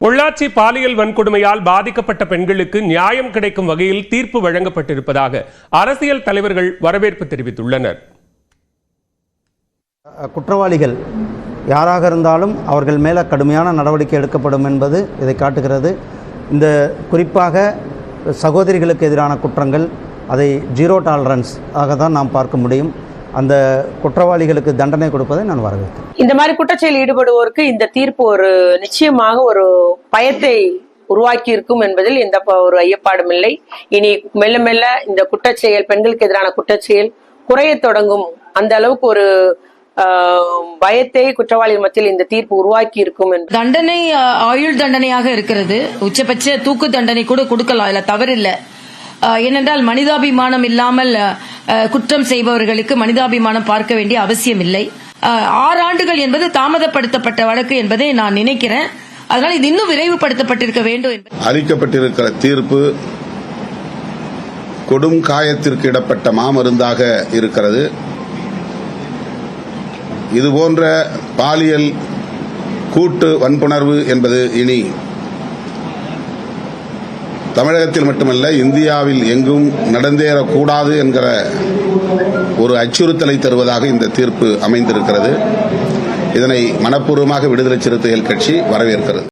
பொள்ளாச்சி பாலியல் வன்கொடுமையால் பாதிக்கப்பட்ட பெண்களுக்கு நியாயம் கிடைக்கும் வகையில் தீர்ப்பு வழங்கப்பட்டிருப்பதாக அரசியல் தலைவர்கள் வரவேற்பு தெரிவித்துள்ளனர். குற்றவாளிகள் யாராக இருந்தாலும் அவர்கள் மேலே கடுமையான நடவடிக்கை எடுக்கப்படும் என்பது இதை காட்டுகிறது. இந்த குறிப்பாக சகோதரிகளுக்கு எதிரான குற்றங்கள் அதை ஜீரோ டாலரன்ஸ் ஆக தான் நாம் பார்க்க முடியும். அந்த குற்றவாளிகளுக்கு தண்டனை கொடுப்பதை நான் வரவேற்கிறேன். இந்த மாதிரி குற்றச்செயல் ஈடுபடுவோருக்கு இந்த தீர்ப்பு ஒரு நிச்சயமாக ஒரு பயத்தை உருவாக்கி இருக்கும் என்பதில் எந்த ஒரு ஐயப்பாடும் இல்லை. இனி மெல்ல மெல்ல இந்த குற்றச்செயல், பெண்களுக்கு எதிரான குற்றச்செயல் குறைய தொடங்கும். அந்த அளவுக்கு ஒரு பயத்தை குற்றவாளிகள் மத்தியில் இந்த தீர்ப்பு உருவாக்கி இருக்கும். தண்டனை ஆயுள் தண்டனையாக இருக்கிறது. உச்சபட்ச தூக்கு தண்டனை கூட கொடுக்கலாம், இல்ல தவறில்லை. ஏனென்றால் மனிதாபிமானம் இல்லாமல் குற்றம் செய்பவர்களுக்கு மனிதாபிமானம் பார்க்க வேண்டிய அவசியம் இல்லை. 6 ஆண்டுகள் என்பது தாமதப்படுத்தப்பட்ட வழக்கு என்பதை நான் நினைக்கிறேன். அதனால் இது இன்னும் விரைவுபடுத்தப்பட்டிருக்க வேண்டும். அளிக்கப்பட்டிருக்கிற தீர்ப்பு கொடும் காயத்திற்கு இடப்பட்ட மாமருந்தாக இருக்கிறது. இதுபோன்ற பாலியல் கூட்டு வன்புணர்வு என்பது இனி தமிழகத்தில் மட்டுமல்ல, இந்தியாவில் எங்கும் நடந்தேறக்கூடாது என்கிற ஒரு அச்சுறுத்தலை தருவதாக இந்த தீர்ப்பு அமைந்திருக்கிறது. இதனை மனப்பூர்வமாக விடுதலை சிறுத்தைகள் கட்சி வரவேற்கிறது.